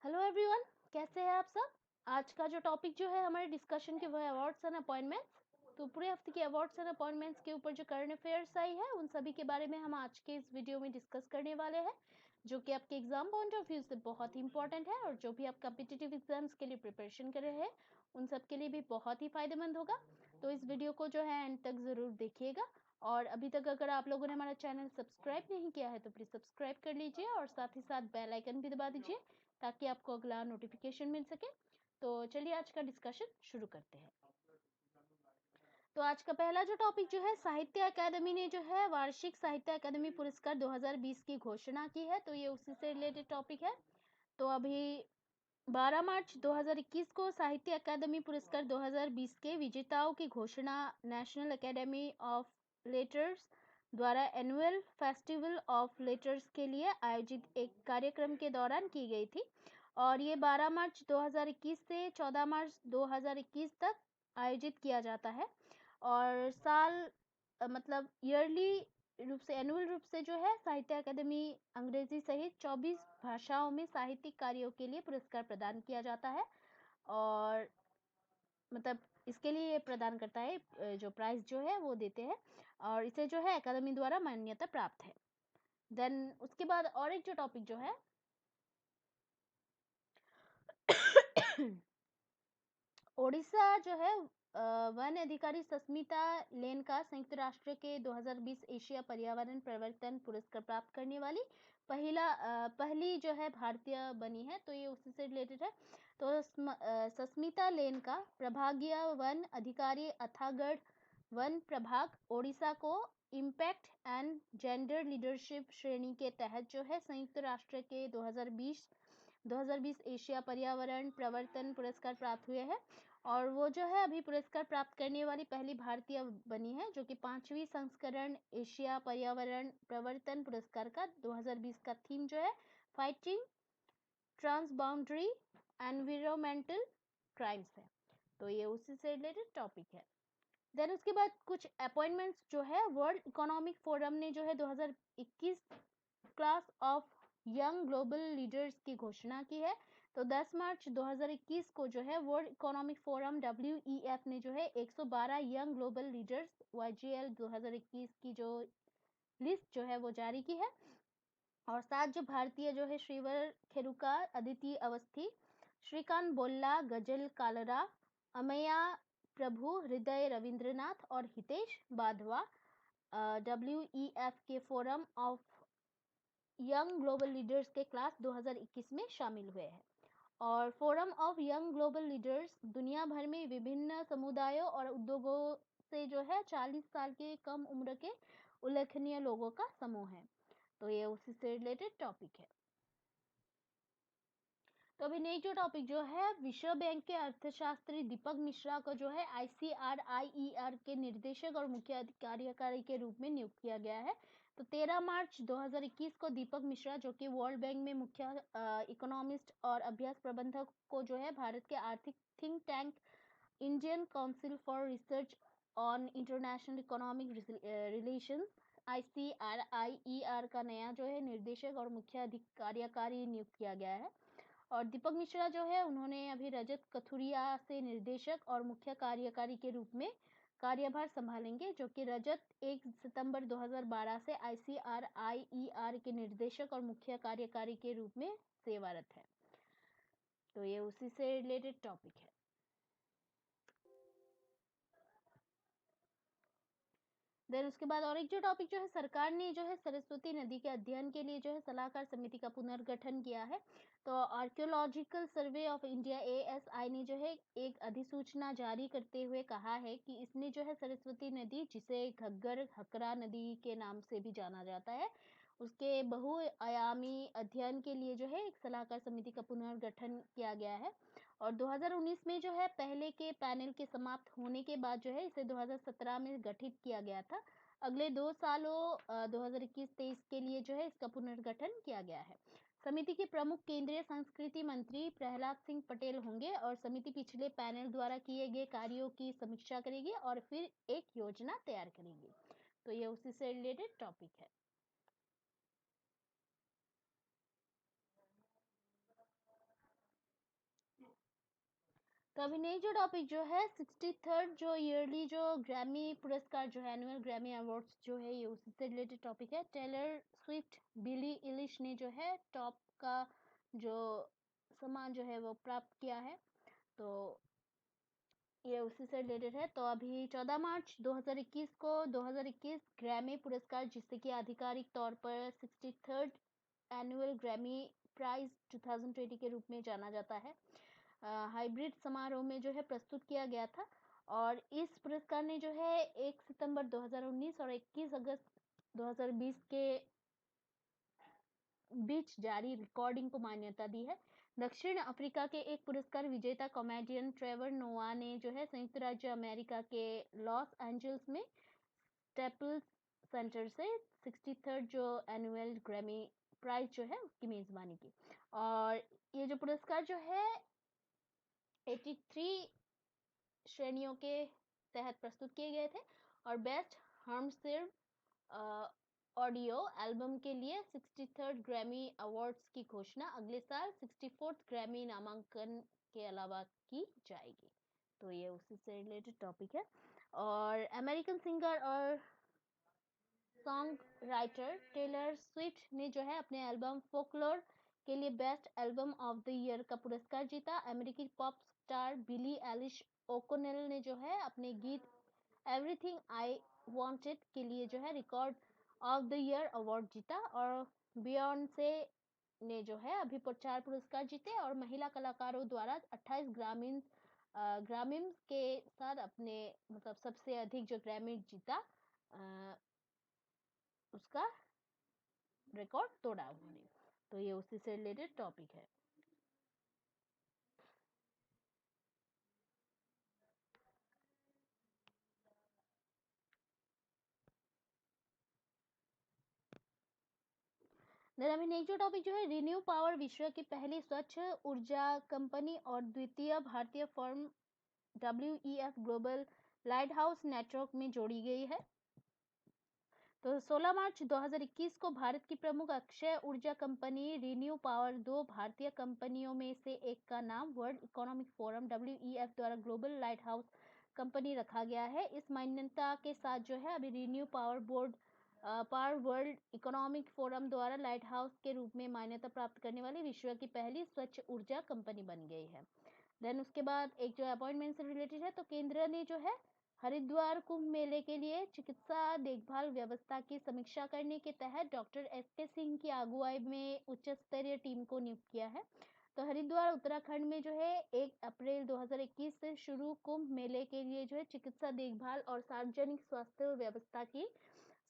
Hello everyone, कैसे हैं आप सब। आज का जो टॉपिक जो है हमारे डिस्कशन के वो है अवार्ड्स एंड अपॉइंटमेंट्स। तो पूरे हफ्ते के अवार्ड्स एंड अपॉइंटमेंट्स के ऊपर जो करंट अफेयर्स आई है उन सभी के बारे में हम आज के इस वीडियो में डिस्कस करने वाले हैं, जो कि आपके एग्जाम पॉइंट ऑफ व्यू से बहुत ही इंपॉर्टेंट है और जो भी आप कॉम्पिटिटिव एग्जाम्स के लिए प्रिपरेशन कर रहे हैं उन सब के लिए भी बहुत ही फायदेमंद होगा। तो इस वीडियो को जो है एंड तक जरूर देखिएगा। और अभी तक अगर आप लोगों ने हमारा चैनल सब्सक्राइब नहीं किया है तो प्लीज सब्सक्राइब कर लीजिए और साथ ही साथ बेल आइकन भी दबा दीजिए ताकि आपको अगला नोटिफिकेशन मिल सके। तो चलिए आज का डिस्कशन शुरू करते हैं। तो आज का पहला जो टॉपिक जो है, साहित्य अकादमी ने जो है वार्षिक साहित्य अकादमी पुरस्कार 2020 की घोषणा की है। तो ये उसी से रिलेटेड टॉपिक है। तो अभी 12 मार्च 2021 को साहित्य अकादमी पुरस्कार 2020 के विजेताओं की घोषणा नेशनल एकेडमी ऑफ लेटर्स द्वारा एनुअल फेस्टिवल ऑफ लेटर्स के लिए आयोजित एक कार्यक्रम के दौरान की गई थी। और ये 12 मार्च 2021 से 14 मार्च 2021 तक आयोजित किया जाता है। और साल मतलब ईयरली रूप से, एनुअल रूप से जो है साहित्य अकादमी अंग्रेजी सहित 24 भाषाओं में साहित्यिक कार्यों के लिए पुरस्कार प्रदान किया जाता है। और मतलब इसके लिए ये प्रदान करता है, जो प्राइज जो है वो देते हैं और इसे जो है अकादमी द्वारा मान्यता प्राप्त है। देन उसके बाद और एक जो टॉपिक जो है ओडिशा जो है वन अधिकारी सस्मिता लेन का संयुक्त राष्ट्र के 2020 एशिया पर्यावरण परिवर्तन पुरस्कार प्राप्त करने वाली पहली जो है भारतीय बनी है। तो ये उसी से रिलेटेड है। तो सस्मिता लेन का प्रभागीय वन अधिकारी अथागढ़ वन प्रभाग ओडिशा को इम्पैक्ट एंड जेंडर लीडरशिप श्रेणी के तहत जो है संयुक्त राष्ट्र के 2020 एशिया पर्यावरण प्रवर्तन पुरस्कार प्राप्त हुए हैं। और वो जो है अभी पुरस्कार प्राप्त करने वाली पहली भारतीय बनी है, जो कि 5वीं संस्करण एशिया पर्यावरण प्रवर्तन पुरस्कार का 2020 का थीम जो है फाइटिंग ट्रांसबाउंड्री एनवायरमेंटल क्राइम्स है। तो ये उसी से रिलेटेड टॉपिक है। देन उसके बाद कुछ अपॉइंटमेंट्स जो है, वर्ल्ड इकोनॉमिक फोरम ने जो है 2021 class of young global leaders की घोषणा की है। तो 10 मार्च 2021 को जो है वर्ल्ड इकोनॉमिक फोरम WEF ने जो है 112 यंग ग्लोबल लीडर्स YGL 2021 की जो लिस्ट जो है वो जारी की है। और 7 जो भारतीय जो है श्रीवर खेरुका, अदिति अवस्थी, श्रीकांत बोल्ला, गजल कालरा, अमया प्रभु, हृदय रविंद्रनाथ और हितेश बाधवा WEF के forum of young global leaders के क्लास 2021 में शामिल हुए हैं। और forum of young global leaders दुनिया भर में विभिन्न समुदायों और उद्योगों से जो है 40 साल के कम उम्र के उल्लेखनीय लोगों का समूह है। तो ये उसी से रिलेटेड टॉपिक है। तो अभी नेक्स्ट जो टॉपिक जो है, विश्व बैंक के अर्थशास्त्री दीपक मिश्रा को जो है ICRIER के निर्देशक और मुख्य कार्यकारी के रूप में नियुक्त किया गया है। तो 13 मार्च 2021 को दीपक मिश्रा, जो कि वर्ल्ड बैंक में मुख्य इकोनॉमिस्ट और अभ्यास प्रबंधक को जो है भारत के आर्थिक think tank Indian council for research on international economic relations ICRIER का नया जो है निर्देशक और मुख्य कार्यकारी नियुक्त किया गया है। और दीपक मिश्रा जो है उन्होंने अभी रजत कथुरिया से निर्देशक और मुख्य कार्यकारी के रूप में कार्यभार संभालेंगे, जो कि रजत 1 सितंबर 2012 से ICRIER के निर्देशक और मुख्य कार्यकारी के रूप में सेवारत है। तो ये उसी से रिलेटेड टॉपिक है। देन उसके बाद और एक जो टॉपिक जो है, सरकार ने जो है सरस्वती नदी के अध्ययन के लिए जो है सलाहकार समिति का पुनर्गठन किया है। तो archaeological survey of India ASI ने जो है एक अधिसूचना जारी करते हुए कहा है कि इसने जो है सरस्वती नदी, जिसे घग्गर हकरा नदी के नाम से भी जाना जाता है, उसके बहुआयामी अध्ययन के लिए जो है एक सलाहकार समिति का पुनर्गठन किया गया है। और 2019 में जो है पहले के पैनल के समाप्त होने के बाद जो है इसे 2017 में गठित किया गया था। अगले 2 सालों 2021-23 के लिए जो है इसका पुनर्गठन किया गया है। समिति के प्रमुख केंद्रीय संस्कृति मंत्री प्रहलाद सिंह पटेल होंगे और समिति पिछले पैनल द्वारा किए गए कार्यों की समीक्षा करेगी और फिर एक योजना तैयार करेगी। तो ये उसी से रिलेटेड टॉपिक है। तो अभी नई जो टॉपिक जो है 63rd जो ईयरली जो ग्रैमी पुरस्कार जो है एनुअल ग्रैमी अवार्ड्स जो है ये उसी से रिलेटेड टॉपिक है। टेलर स्विफ्ट बिली इलिश ने जो है टॉप का जो सम्मान जो है वो प्राप्त किया है, तो ये उसी से रिलेटेड है। तो अभी 14 मार्च 2021 को 2021 ग्रैमी पुरस्कार, जिससे कि आधिकारिक तौर पर 63rd एनुअल ग्रैमी प्राइज 2020 के रूप में जाना जाता है, हाइब्रिड समारोह में जो है प्रस्तुत किया गया था। और इस पुरस्कार ने जो है 1 सितंबर 2019 और 21 अगस्त 2020 के बीच जारी रिकॉर्डिंग को मान्यता दी है। दक्षिण अफ्रीका के एक पुरस्कार विजेता कॉमेडियन ट्रेवर नोआ ने जो है संयुक्त राज्य अमेरिका के लॉस एंजल्स में स्टेपल्स सेंटर से 63rd जो एनुअल ग्रैमी प्राइज जो है उसकी मेजबानी की। और ये जो पुरस्कार जो है 83 श्रेणियों के तहत प्रस्तुत किए गए थे और बेस्ट हर्मसिर ऑडियो एल्बम के लिए 63rd ग्रैमी अवार्ड्स की घोषणा अगले साल 64th ग्रैमी नामांकन के अलावा की जाएगी। तो ये उसी से रिलेटेड टॉपिक है। और अमेरिकन सिंगर और सॉन्ग राइटर टेलर स्विफ्ट ने जो है अपने एल्बम फोकलोर के लिए best album of the year का पुरस्कार जीता। अमेरिकी पॉप स्टार बिली एलिश ओकोनेल ने जो है अपने गीत एवरीथिंग आई वांटेड के लिए जो है record of the year award जीता। और बियॉन्से ने जो है अभी 4 पुरस्कार जीते और महिला कलाकारों द्वारा 28 ग्रामीम्स के साथ अपने मतलब सबसे अधिक जो ग्रैमी जीता उसका रिकॉर्ड तोड़ा उन्होंने। तो ये उसी से रिलेटेड टॉपिक है। देन अभी नेक्स्ट जो टॉपिक जो है रिन्यू पावर विश्व की पहली स्वच्छ ऊर्जा कंपनी और द्वितीय भारतीय firm WEF global light house network में जोड़ी गई है। तो 16 मार्च 2021 को भारत की प्रमुख अक्षय ऊर्जा कंपनी रिन्यू पावर 2 भारतीय कंपनियों में से एक का नाम वर्ल्ड इकोनॉमिक फोरम WEF द्वारा ग्लोबल लाइट हाउस कंपनी रखा गया है। इस मान्यता के साथ जो है अभी renew power board power world economic forum द्वारा लाइट हाउस के रूप में मान्यता प्राप्त करने वाली विश्व की पहली स्वच्छ ऊर्जा कंपनी बन गई है। देन उसके बाद एक जो अपॉइंटमेंट से रिलेटेड है, तो केंद्र ने जो है हरिद्वार कुंभ मेले के लिए चिकित्सा देखभाल व्यवस्था की समीक्षा करने के तहत डॉक्टर SK सिंह की अगुवाई में उच्च स्तरीय टीम को नियुक्त किया है। तो हरिद्वार उत्तराखंड में जो है 1 अप्रैल 2021 से शुरू कुंभ मेले के लिए जो है चिकित्सा देखभाल और सार्वजनिक स्वास्थ्य व्यवस्था की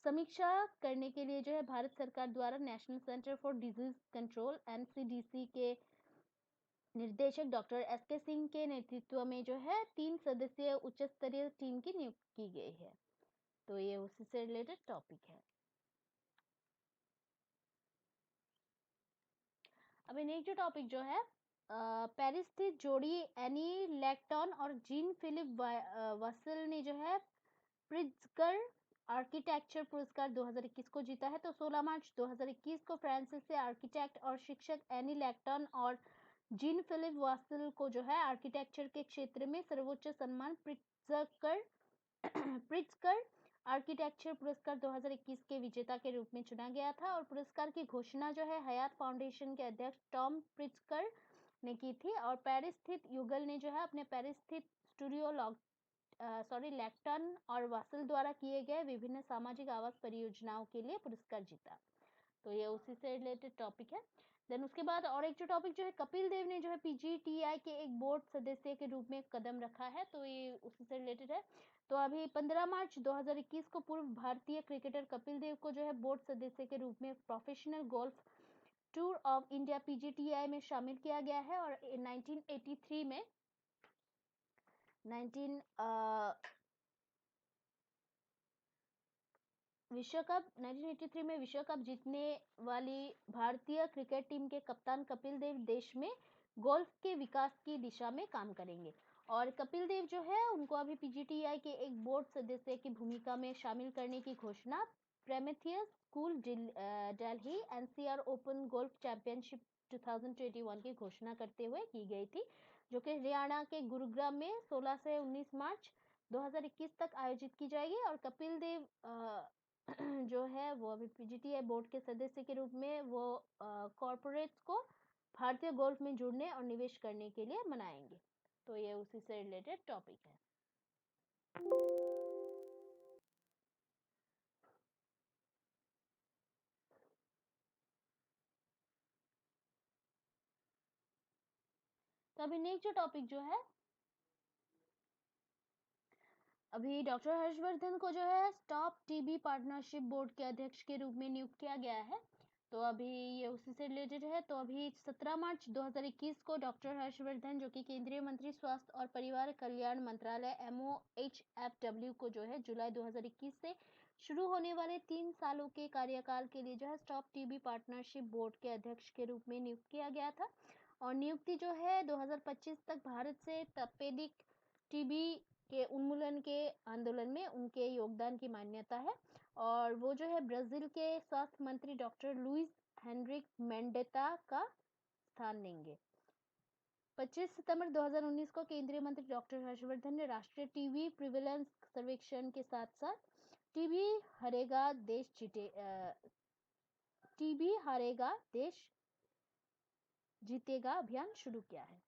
समीक्षा करने के लिए जो है भारत सरकार द्वारा national centre for disease control NCDC के निर्देशक डॉक्टर SK सिंह के नेतृत्व में जो है 3 सदस्यीय उच्च स्तरीय टीम की नियुक्ति की गई है। तो ये उसी से रिलेटेड टॉपिक है। अभी नेक्स्ट जो टॉपिक जो है पेरिस स्थित जोड़ी एनी लैक्टन और जीन फिलिप वसल ने जो है प्रिट्जकर आर्किटेक्चर पुरस्कार 2021 को जीता है। तो 16 मार्च 2021 को फ्रांस से आर्किटेक्ट और शिक्षक एनी लैक्टन और जीन फिलिप वासल को जो है आर्किटेक्चर के क्षेत्र में सर्वोच्च सम्मान प्रिट्जकर आर्किटेक्चर पुरस्कार 2021 के विजेता के रूप में चुना गया था। और पुरस्कार की घोषणा जो है हयात फाउंडेशन के अध्यक्ष टॉम प्रिट्जकर ने की थी। और पेरिस स्थित युगल ने जो है अपने पेरिस स्थित स्टूडियो लैक्टन और वासल द्वारा किए गए विभिन्न सामाजिक आवास परियोजनाओं के लिए पुरस्कार जीता। तो ये उसी से रिलेटेड टॉपिक है। देन उसके बाद और एक जो टॉपिक जो है कपिल देव ने जो है PGTI के एक बोर्ड सदस्य के रूप में कदम रखा है। तो ये उसी से रिलेटेड है। तो अभी 15 मार्च 2021 को पूर्व भारतीय क्रिकेटर कपिल देव को जो है बोर्ड सदस्य के रूप में professional golf tour of India PGTI में शामिल किया गया है। और 1983 में 1983 में विश्व कप जीतने वाली भारतीय क्रिकेट टीम के कप्तान कपिल देव देश में गोल्फ के विकास की दिशा में काम करेंगे। और कपिल देव जो है उनको अभी PGTI के एक बोर्ड सदस्य की भूमिका में शामिल करने की घोषणा Prometheus school Delhi NCR open golf championship 2021 की घोषणा करते हुए की गई थी, जो कि हरियाणा के गुरुग्राम में 16 से 19 मार्च 2021 तक आयोजित की जाएगी। और कपिल देव जो है वो अभी पीजीटीआई बोर्ड के सदस्य के रूप में वो कॉर्पोरेट्स को भारतीय गोल्फ में जुड़ने और निवेश करने के लिए मनाएंगे। तो ये उसी से रिलेटेड टॉपिक है। तो अभी नेक्स्ट जो टॉपिक जो है, अभी डॉक्टर हर्षवर्धन को जो है स्टॉप टीबी पार्टनरशिप बोर्ड के अध्यक्ष के रूप में नियुक्त किया गया है। तो अभी ये उसी से रिलेटेड है। तो अभी 17 मार्च 2021 को डॉक्टर हर्षवर्धन, जो कि केंद्रीय मंत्री स्वास्थ्य और परिवार कल्याण मंत्रालय MOHFW को जो है जुलाई 2021 से शुरू होने वाले 3 सालों के कार्यकाल के लिए जो है स्टॉप टीबी पार्टनरशिप बोर्ड के अध्यक्ष के रूप में नियुक्त किया गया था। और नियुक्ति जो है 2025 तक भारत से तपेदिक टीबी के उन्मूलन के आंदोलन में उनके योगदान की मान्यता है। और वो जो है ब्राजील के स्वास्थ्य मंत्री डॉक्टर लुइस हेनरिक मेंडेता का स्थान लेंगे। 25 सितंबर 2019 को केंद्रीय मंत्री डॉक्टर हर्षवर्धन ने राष्ट्रीय टीबी प्रिवेलेंस सर्वेक्षण के साथ साथ टीबी हारेगा देश जीतेगा अभियान शुरू किया है।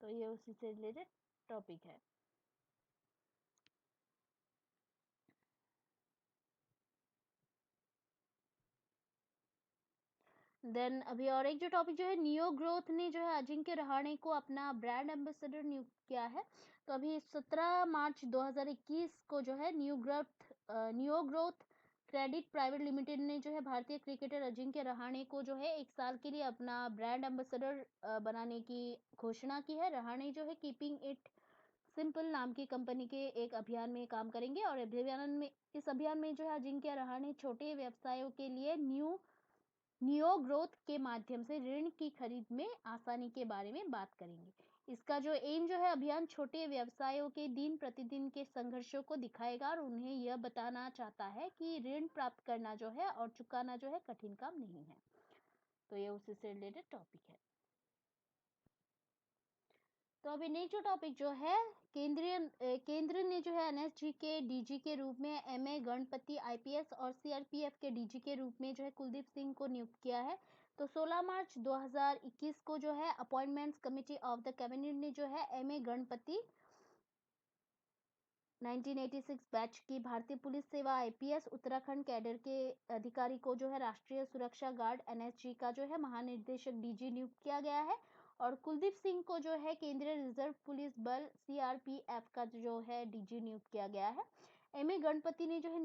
तो ये उसी से रिलेटेड टॉपिक है। देन अभी और एक जो टॉपिक जो है, नियो ग्रोथ ने जो है अजिंक्य रहाणे को अपना ब्रांड एम्बेसडर नियुक्त किया है। तो अभी 17 मार्च 2021 को जो है neo growth credit private limited ने जो है भारतीय क्रिकेटर अजिंक्य रहाणे को जो है 1 साल के लिए अपना ब्रांड एम्बेसडर बनाने की घोषणा की है। रहाणे जो है कीपिंग इट सिंपल नाम की कंपनी के एक अभियान में काम करेंगे। और इस अभियान में जो है अजिंक्य रहाणे छोटे व्यवसायों के लिए नियो ग्रोथ के माध्यम से ऋण की खरीद में आसानी के बारे में बात करेंगे। इसका जो एम जो है, अभियान छोटे व्यवसायों के दिन प्रतिदिन के संघर्षों को दिखाएगा और उन्हें यह बताना चाहता है कि ऋण प्राप्त करना जो है और चुकाना जो है कठिन काम नहीं है। तो ये उसी से रिलेटेड टॉपिक है। तो अभी नेक्स्ट जो टॉपिक जो है, केंद्र ने जो है एनएसजी के डीजी के रूप में एमए गणपति आईपीएस और सीआरपीएफ के डीजी के रूप में जो है कुलदीप सिंह को नियुक्त किया है। तो 16 मार्च 2021 को जो है appointments committee of the cabinet ने जो है एमए गणपति 1986 बैच की भारतीय पुलिस सेवा आईपीएस उत्तराखंड कैडर के अधिकारी को जो है राष्ट्रीय सुरक्षा गार्ड एनएसजी का जो है महानिदेशक डीजी नियुक्त किया गया है। और कुलदीप सिंह को जो है केंद्रीय रिजर्व पुलिस बल सीआरपीएफ का जो है डीजी नियुक्त किया गया है। एमए गणपति ने जो है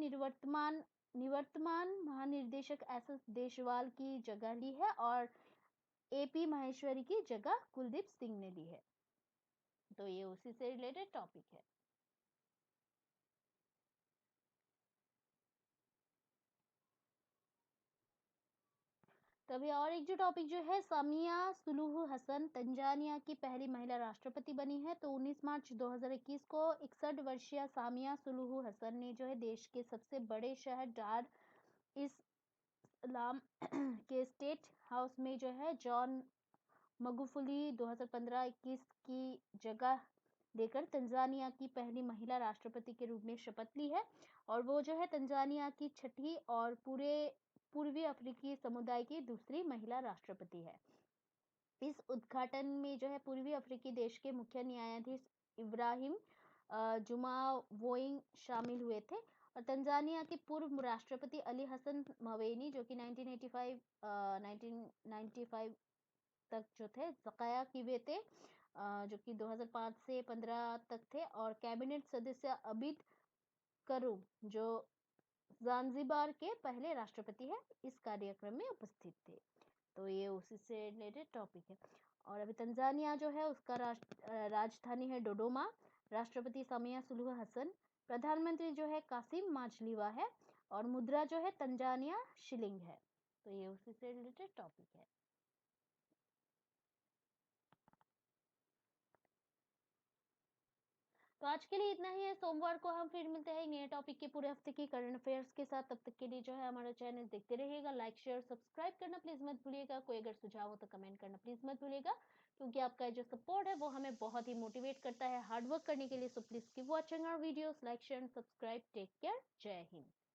निवर्तमान महानिदेशक एसएस देशवाल की जगह ली है और एपी महेश्वरी की जगह कुलदीप सिंह ने ली है। तो ये उसी से रिलेटेड टॉपिक है। तभी और एक जो टॉपिक जो है, सामिया सुलूहु हसन तंजानिया की पहली महिला राष्ट्रपति बनी है। तो 19 मार्च 2021 को 61 वर्षीय सामिया सुलूहु हसन ने जो है देश के सबसे बड़े शहर डार इस इस्लाम के स्टेट हाउस में जो है जॉन मगुफुली 2015-21 की जगह लेकर तंजानिया की पहली महिला राष्ट्रपति के रूप में शपथ ली है। और वो जो है तंजानिया की छठी और पूर्वी अफ्रीकी समुदाय की दूसरी महिला राष्ट्रपति है। इस उद्घाटन में जो है पूर्वी अफ्रीकी देश के मुख्य न्यायाधीश इब्राहिम जुमावोइंग शामिल हुए थे। और तंजानिया के पूर्व राष्ट्रपति अली हसन मवेनी, जो कि 1995 तक जो थे, जकाया किवेते जो कि 2005 से 15 तक थे, और कैबिनेट सदस्य अबिद करूम जो ज़ांज़ीबार के पहले राष्ट्रपति है, इस कार्यक्रम में उपस्थित थे। तो ये उसी से रिलेटेड टॉपिक है। और अभी तंजानिया जो है उसका राजधानी है डोडोमा। राष्ट्रपति सामिया सुलूहु हसन, प्रधानमंत्री जो है कासिम माजलीवा है, और मुद्रा जो है तंजानिया शिलिंग है। तो ये उसी से रिलेटेड टॉपिक है। तो आज के लिए इतना ही है। सोमवार को हम फिर मिलते हैं नए टॉपिक के पूरे हफ्ते की करंट अफेयर्स के साथ। तब तक के लिए जो है हमारा चैनल देखते रहिएगा। लाइक शेयर सब्सक्राइब करना प्लीज मत भूलिएगा। कोई अगर सुझाव हो तो कमेंट करना प्लीज मत भूलिएगा, क्योंकि आपका जो सपोर्ट है वो हमें बहुत ही मोटिवेट करता है हार्ड वर्क करने के लिए। So please keep watching our videos, like share subscribe. Take care. जय हिंद।